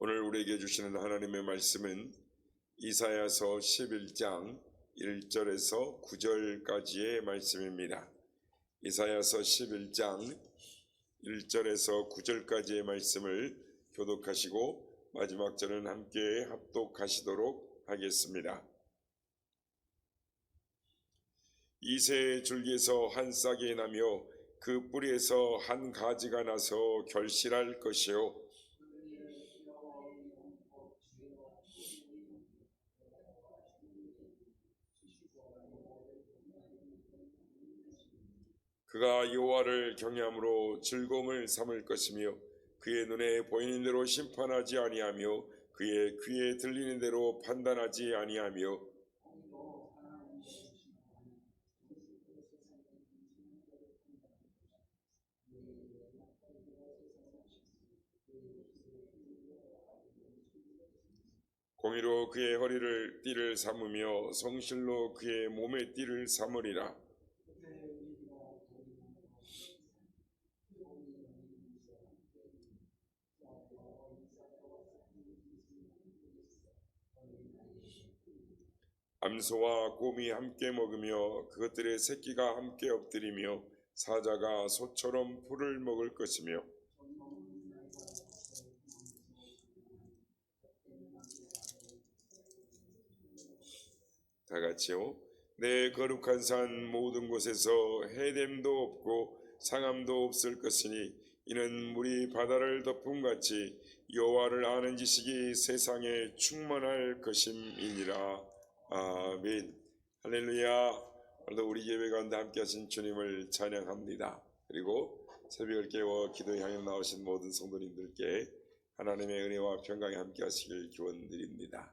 오늘 우리에게 주시는 하나님의 말씀은 이사야서 11장 1절에서 9절까지의 말씀입니다. 이사야서 11장 1절에서 9절까지의 말씀을 교독하시고 마지막 절은 함께 합독하시도록 하겠습니다. 이새의 줄기에서 한 싹이 나며 그 뿌리에서 한 가지가 나서 결실할 것이요 그가 여호와를 경외함으로 즐거움을 삼을 것이며 그의 눈에 보이는 대로 심판하지 아니하며 그의 귀에 들리는 대로 판단하지 아니하며 공의로 그의 허리를 띠를 삼으며 성실로 그의 몸의 띠를 삼으리라. 암소와 곰이 함께 먹으며 그것들의 새끼가 함께 엎드리며 사자가 소처럼 풀을 먹을 것이며 다 같이요. 내 거룩한 산 모든 곳에서 해됨도 없고 상함도 없을 것이니 이는 물이 바다를 덮음같이 여호와를 아는 지식이 세상에 충만할 것임이니라. 아멘. 할렐루야. 오늘도 우리 예배 가운데 함께 하신 주님을 찬양합니다. 그리고 새벽을 깨워 기도에 향해 나오신 모든 성도님들께 하나님의 은혜와 평강이 함께 하시길 기원드립니다.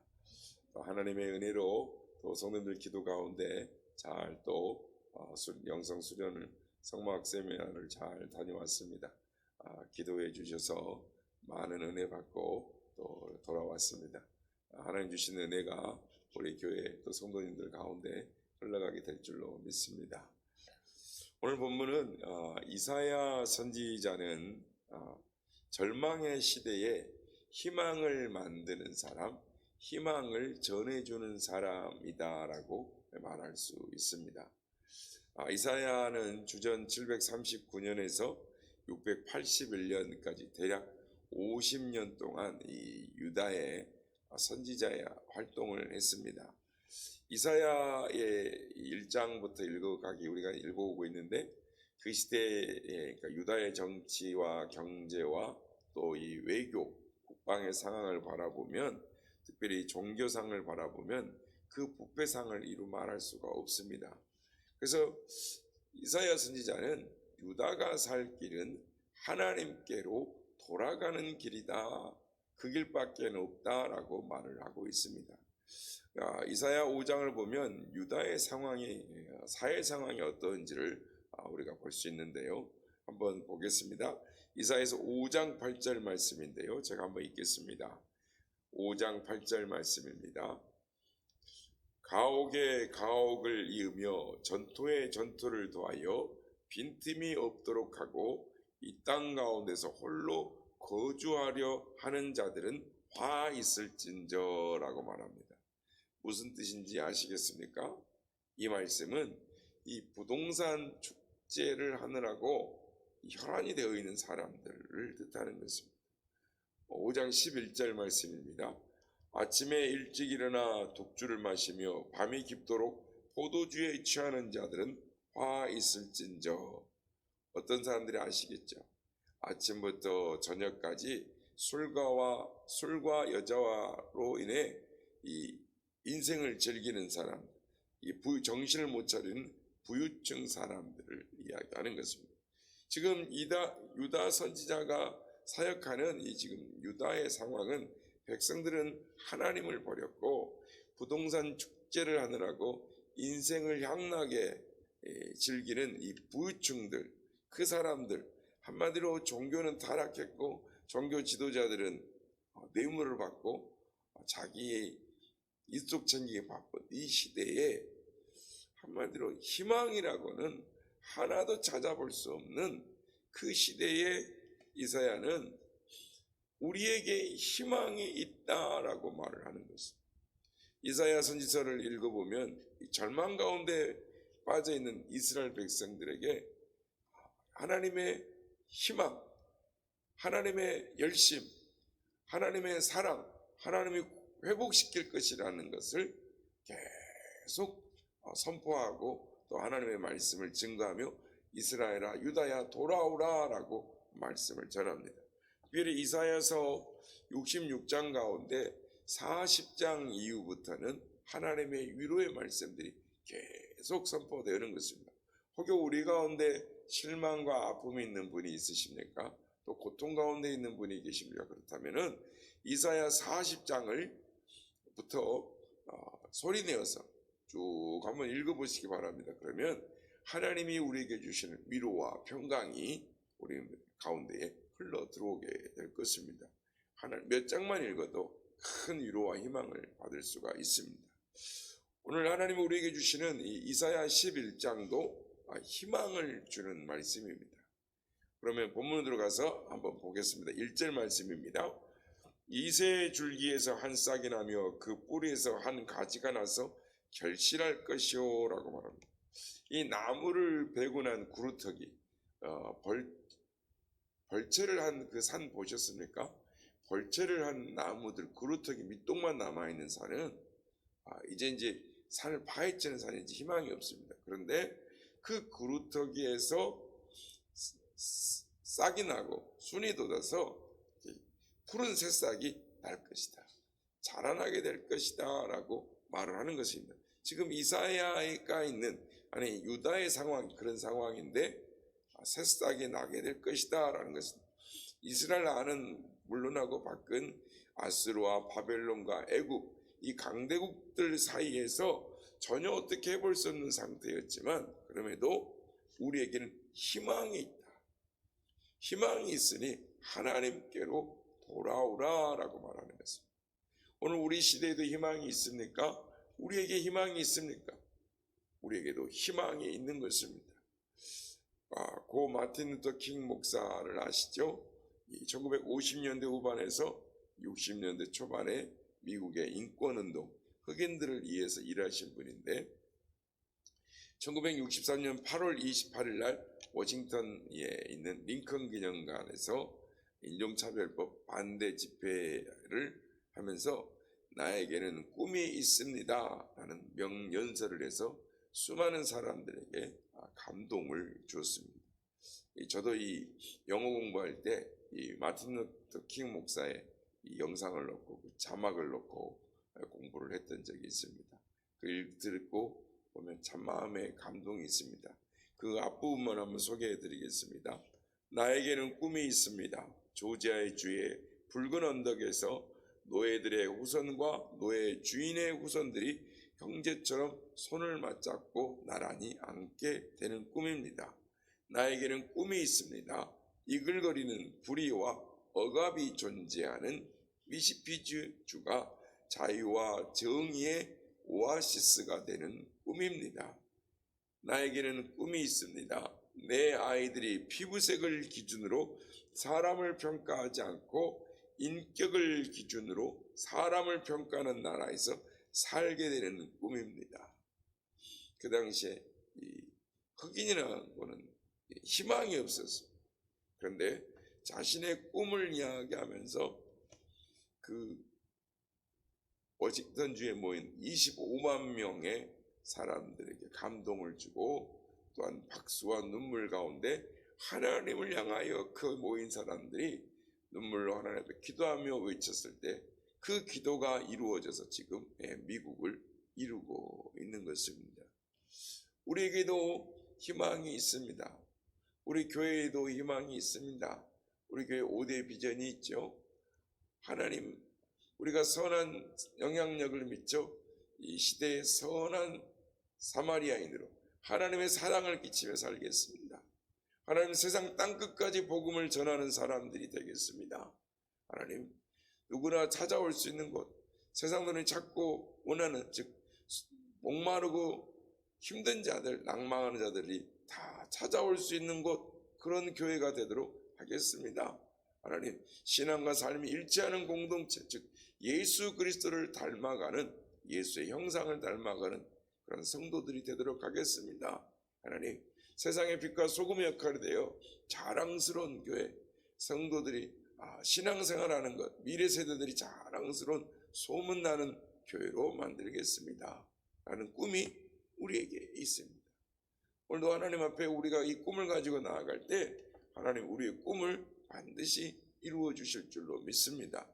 하나님의 은혜로 또 성도님들 기도 가운데 잘 또 영성 수련을 성막 세미나를 잘 다녀왔습니다. 기도해 주셔서 많은 은혜 받고 또 돌아왔습니다. 하나님 주신 은혜가 우리 교회 또 성도님들 가운데 흘러가게 될 줄로 믿습니다. 오늘 본문은 이사야 선지자는 절망의 시대에 희망을 만드는 사람, 희망을 전해주는 사람이다라고 말할 수 있습니다. 이사야는 주전 739년에서 681년까지 대략 50년 동안 이 유다의 선지자의 활동을 했습니다. 이사야의 1장부터 읽어가기 우리가 읽어오고 있는데 그 시대의 그러니까 유다의 정치와 경제와 또 이 외교, 국방의 상황을 바라보면 특별히 종교상을 바라보면 그 부패상을 이루 말할 수가 없습니다. 그래서 이사야 선지자는 유다가 살 길은 하나님께로 돌아가는 길이다. 그 길밖에 없다라고 말을 하고 있습니다. 이사야 5장을 보면 유다의 상황이 사회 상황이 어떤지를 우리가 볼 수 있는데요. 한번 보겠습니다. 이사야에서 5장 8절 말씀인데요. 제가 한번 읽겠습니다. 5장 8절 말씀입니다. 가옥에 가옥을 이으며 전토에 전토를 더하여 빈틈이 없도록 하고 이 땅 가운데서 홀로 거주하려 하는 자들은 화 있을진저라고 말합니다. 무슨 뜻인지 아시겠습니까? 이 말씀은 이 부동산 축제를 하느라고 혈안이 되어 있는 사람들을 뜻하는 것입니다. 5장 11절 말씀입니다. 아침에 일찍 일어나 독주를 마시며 밤이 깊도록 포도주에 취하는 자들은 화 있을진저. 어떤 사람들이 아시겠죠? 아침부터 저녁까지 술과 여자와로 인해 이 인생을 즐기는 사람, 이 정신을 못 차리는 부유층 사람들을 이야기하는 것입니다. 지금 유다 선지자가 사역하는 이 지금 유다의 상황은 백성들은 하나님을 버렸고 부동산 축제를 하느라고 인생을 향락에 즐기는 이 부유층들, 그 사람들, 한마디로 종교는 타락했고 종교 지도자들은 뇌물을 받고 자기의 입속 챙기기 바쁜 이 시대에 한마디로 희망이라고는 하나도 찾아볼 수 없는 그 시대에 이사야는 우리에게 희망이 있다라고 말을 하는 것입니다. 이사야 선지서를 읽어보면 절망 가운데 빠져있는 이스라엘 백성들에게 하나님의 희망, 하나님의 열심, 하나님의 사랑, 하나님이 회복시킬 것이라는 것을 계속 선포하고 또 하나님의 말씀을 증거하며 이스라엘아 유다야 돌아오라 라고 말씀을 전합니다. 특별히 이사야서 66장 가운데 40장 이후부터는 하나님의 위로의 말씀들이 계속 선포되는 것입니다. 혹여 우리 가운데 실망과 아픔이 있는 분이 있으십니까? 또 고통 가운데 있는 분이 계십니까? 그렇다면은 이사야 40장을 부터 소리내어서 쭉 한번 읽어보시기 바랍니다. 그러면 하나님이 우리에게 주시는 위로와 평강이 우리 가운데에 흘러 들어오게 될 것입니다. 몇 장만 읽어도 큰 위로와 희망을 받을 수가 있습니다. 오늘 하나님이 우리에게 주시는 이 이사야 11장도 희망을 주는 말씀입니다. 그러면 본문으로 들어가서 한번 보겠습니다. 1절 말씀입니다. 이새 줄기에서 한 싹이 나며 그 뿌리에서 한 가지가 나서 결실할 것이요 라고 말합니다. 이 나무를 베고 난 구루터기, 벌채를 한 그 산 보셨습니까? 벌채를 한 나무들, 구루터기 밑동만 남아있는 산은 이제 산을 파헤치는 산인지 희망이 없습니다. 그런데 그 구루터기에서 싹이 나고 순이 돋아서 푸른 새싹이 날 것이다, 자라나게 될 것이다 라고 말을 하는 것입니다. 지금 이사야가 있는 유다의 상황, 그런 상황인데 새싹이 나게 될 것이다 라는 것입니다. 이스라엘 안은 물론하고 밖은 아스루와 바벨론과 애굽, 이 강대국들 사이에서 전혀 어떻게 해볼 수 없는 상태였지만 그럼에도 우리에게는 희망이 있다. 희망이 있으니 하나님께로 돌아오라 라고 말하는 것입니다. 오늘 우리 시대에도 희망이 있습니까? 우리에게 희망이 있습니까? 우리에게도 희망이 있는 것입니다. 고 마틴 루터 킹 목사를 아시죠? 1950년대 후반에서 60년대 초반에 미국의 인권운동, 흑인들을 위해서 일하신 분인데 1963년 8월 28일 날 워싱턴에 있는 링컨 기념관에서 인종차별법 반대 집회를 하면서 나에게는 꿈이 있습니다 라는 명연설을 해서 수많은 사람들에게 감동을 주었습니다. 저도 이 영어 공부할 때 이 마틴 루터 킹 목사의 이 영상을 넣고 자막을 넣고 공부를 했던 적이 있습니다. 그 일 듣고 보면 참 마음에 감동이 있습니다. 그 앞부분만 한번 소개해 드리겠습니다. 나에게는 꿈이 있습니다. 조지아의 주의 붉은 언덕에서 노예들의 후손과 노예 주인의 후손들이 형제처럼 손을 맞잡고 나란히 앉게 되는 꿈입니다. 나에게는 꿈이 있습니다. 이글거리는 부리와 억압이 존재하는 미시피주 주가 자유와 정의의 오아시스가 되는 꿈입니다. 나에게는 꿈이 있습니다. 내 아이들이 피부색을 기준으로 사람을 평가하지 않고 인격을 기준으로 사람을 평가하는 나라에서 살게 되는 꿈입니다. 그 당시에 이 흑인이라는 거는 희망이 없었어요. 그런데 자신의 꿈을 이야기하면서 그 워싱턴주에 모인 25만 명의 사람들에게 감동을 주고 또한 박수와 눈물 가운데 하나님을 향하여 그 모인 사람들이 눈물로 하나님 앞에 기도하며 외쳤을 때 그 기도가 이루어져서 지금 미국을 이루고 있는 것입니다. 우리에게도 희망이 있습니다. 우리 교회에도 희망이 있습니다. 우리 교회 5대 비전이 있죠. 하나님, 우리가 선한 영향력을 미쳐 이 시대의 선한 사마리아인으로 하나님의 사랑을 끼치며 살겠습니다. 하나님, 세상 땅끝까지 복음을 전하는 사람들이 되겠습니다. 하나님, 누구나 찾아올 수 있는 곳, 세상들이 찾고 원하는, 즉 목마르고 힘든 자들, 낭망하는 자들이 다 찾아올 수 있는 곳, 그런 교회가 되도록 하겠습니다. 하나님 신앙과 삶이 일치하는 공동체, 즉 예수 그리스도를 닮아가는, 예수의 형상을 닮아가는 그런 성도들이 되도록 하겠습니다. 하나님 세상의 빛과 소금의 역할이 되어 자랑스러운 교회, 성도들이 신앙생활하는 것, 미래 세대들이 자랑스러운 소문나는 교회로 만들겠습니다 라는 꿈이 우리에게 있습니다. 오늘도 하나님 앞에 우리가 이 꿈을 가지고 나아갈 때 하나님 우리의 꿈을 반드시 이루어 주실 줄로 믿습니다.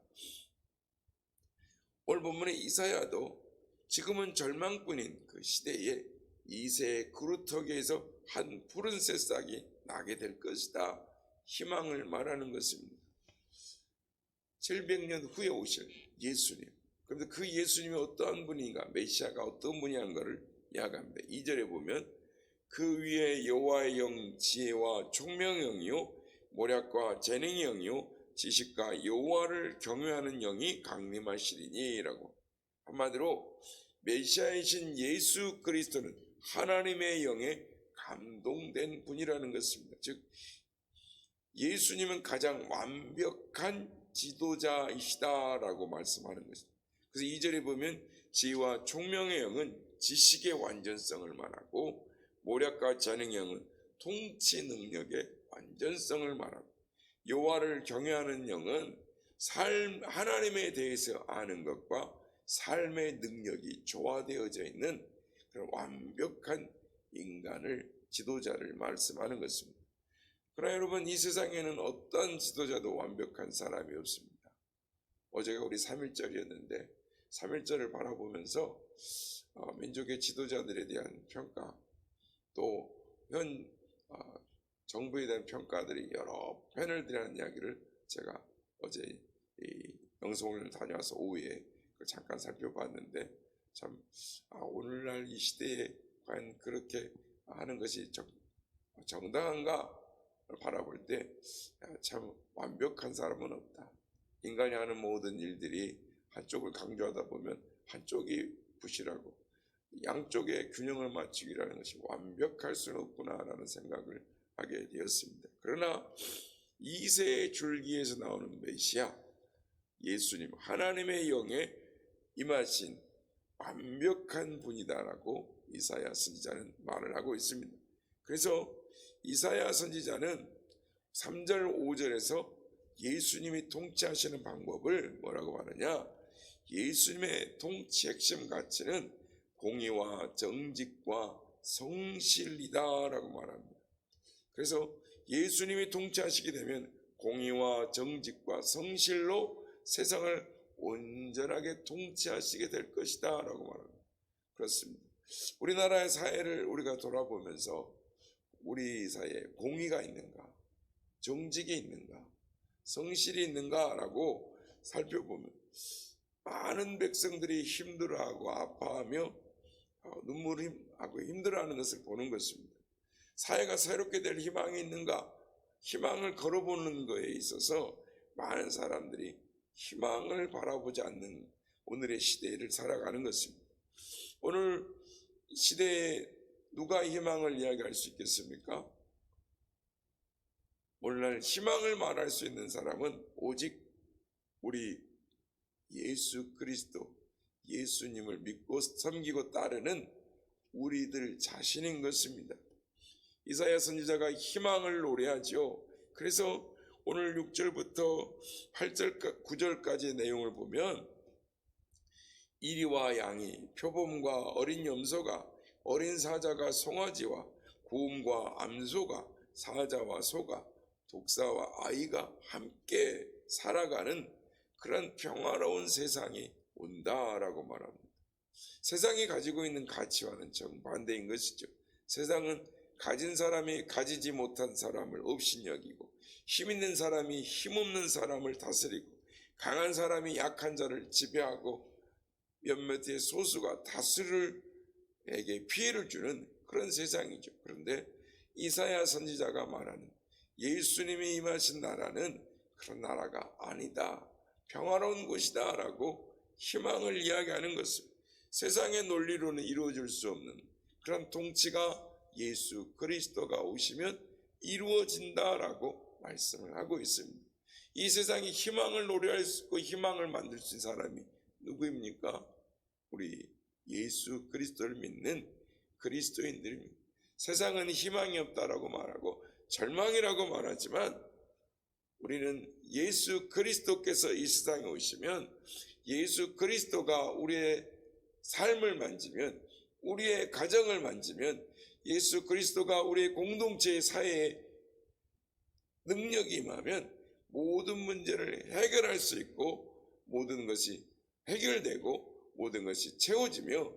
오늘 본문의 이사야도 지금은 절망뿐인 그 시대에 이새의 그루터기에서 한 푸른 새싹이 나게 될 것이다, 희망을 말하는 것입니다. 700년 후에 오실 예수님, 그런데 그 예수님이 어떠한 분인가, 메시아가 어떤 분이한가를 이야기합니다. 2절에 보면 그 위에 여호와의 영, 지혜와 총명의 영이요 모략과 재능의 영이요 지식과 여호와를 경외하는 영이 강림하시리니 라고. 한마디로 메시아이신 예수 그리스도는 하나님의 영에 감동된 분이라는 것입니다. 즉 예수님은 가장 완벽한 지도자이시다라고 말씀하는 것입니다. 그래서 2절에 보면 지혜와 총명의 영은 지식의 완전성을 말하고 모략과 재능의 영은 통치 능력의 완전성을 말하고 여호와를 경외하는 영은 하나님에 대해서 아는 것과 삶의 능력이 조화되어져 있는 그런 완벽한 인간을, 지도자를 말씀하는 것입니다. 그러나 여러분, 이 세상에는 어떤 지도자도 완벽한 사람이 없습니다. 어제가 우리 3.1절이었는데 3.1절을 바라보면서 민족의 지도자들에 대한 평가, 또 현 정부에 대한 평가들이 여러 패널들이라는 이야기를 제가 어제 이 영성을 다녀와서 오후에 잠깐 살펴봤는데 참 오늘날 이 시대에 과연 그렇게 하는 것이 정당한가 바라볼 때 참 완벽한 사람은 없다. 인간이 하는 모든 일들이 한쪽을 강조하다 보면 한쪽이 부실하고 양쪽의 균형을 맞추기라는 것이 완벽할 수는 없구나라는 생각을 하게 되었습니다. 그러나 이새의 줄기에서 나오는 메시아 예수님, 하나님의 영에 임하신 완벽한 분이다라고 이사야 선지자는 말을 하고 있습니다. 그래서 이사야 선지자는 3절 5절에서 예수님이 통치하시는 방법을 뭐라고 말하냐, 예수님의 통치 핵심 가치는 공의와 정직과 성실이다라고 말합니다. 그래서 예수님이 통치하시게 되면 공의와 정직과 성실로 세상을 온전하게 통치하시게 될 것이다 라고 말합니다. 그렇습니다. 우리나라의 사회를 우리가 돌아보면서 우리 사회에 공의가 있는가, 정직이 있는가, 성실이 있는가 라고 살펴보면 많은 백성들이 힘들어하고 아파하며 눈물하고 힘들어하는 것을 보는 것입니다. 사회가 새롭게 될 희망이 있는가, 희망을 걸어보는 것에 있어서 많은 사람들이 희망을 바라보지 않는 오늘의 시대를 살아가는 것입니다. 오늘 시대에 누가 희망을 이야기할 수 있겠습니까? 오늘날 희망을 말할 수 있는 사람은 오직 우리 예수 그리스도, 예수님을 믿고 섬기고 따르는 우리들 자신인 것입니다. 이사야 선지자가 희망을 노래하지요. 그래서 오늘 6절부터 8절, 9절까지의 내용을 보면 이리와 양이, 표범과 어린 염소가, 어린 사자가 송아지와 고음과 암소가, 사자와 소가, 독사와 아이가 함께 살아가는 그런 평화로운 세상이 온다라고 말합니다. 세상이 가지고 있는 가치와는 정반대인 것이죠. 세상은 가진 사람이 가지지 못한 사람을 업신여기고, 힘 있는 사람이 힘없는 사람을 다스리고, 강한 사람이 약한 자를 지배하고, 몇몇의 소수가 다수에게 피해를 주는 그런 세상이죠. 그런데 이사야 선지자가 말하는 예수님이 임하신 나라는 그런 나라가 아니다, 평화로운 곳이다 라고 희망을 이야기하는 것입니다. 세상의 논리로는 이루어질 수 없는 그런 통치가 예수 그리스도가 오시면 이루어진다라고 말씀을 하고 있습니다. 이 세상에 희망을 노래할 수 있고 희망을 만들 수 있는 사람이 누구입니까? 우리 예수 그리스도를 믿는 그리스도인들입니다. 세상은 희망이 없다라고 말하고 절망이라고 말하지만 우리는 예수 그리스도께서 이 세상에 오시면 예수 그리스도가 우리의 삶을 만지면, 우리의 가정을 만지면, 예수 그리스도가 우리의 공동체의 사회에 능력이 임하면 모든 문제를 해결할 수 있고 모든 것이 해결되고 모든 것이 채워지며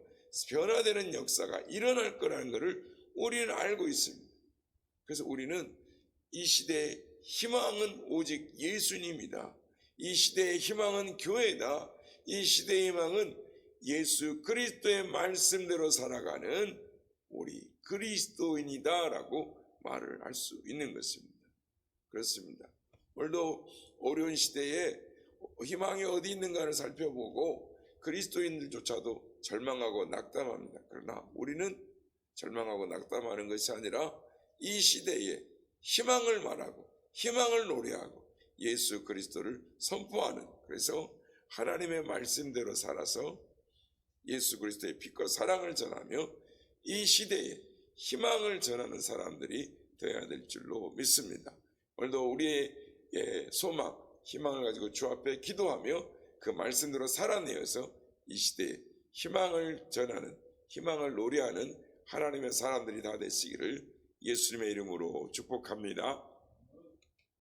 변화되는 역사가 일어날 거라는 것을 우리는 알고 있습니다. 그래서 우리는 이 시대의 희망은 오직 예수님이다. 이 시대의 희망은 교회다. 이 시대의 희망은 예수 그리스도의 말씀대로 살아가는 우리 그리스도인이다 라고 말을 할 수 있는 것입니다. 그렇습니다. 오늘도 어려운 시대에 희망이 어디 있는가를 살펴보고 그리스도인들조차도 절망하고 낙담합니다. 그러나 우리는 절망하고 낙담하는 것이 아니라 이 시대에 희망을 말하고 희망을 노래하고 예수 그리스도를 선포하는, 그래서 하나님의 말씀대로 살아서 예수 그리스도의 빛과 사랑을 전하며 이 시대에 희망을 전하는 사람들이 되어야 될 줄로 믿습니다. 오늘도 우리의 소망, 희망을 가지고 주 앞에 기도하며 그 말씀대로 살아내어서 이 시대에 희망을 전하는, 희망을 노래하는 하나님의 사람들이 다 되시기를 예수님의 이름으로 축복합니다.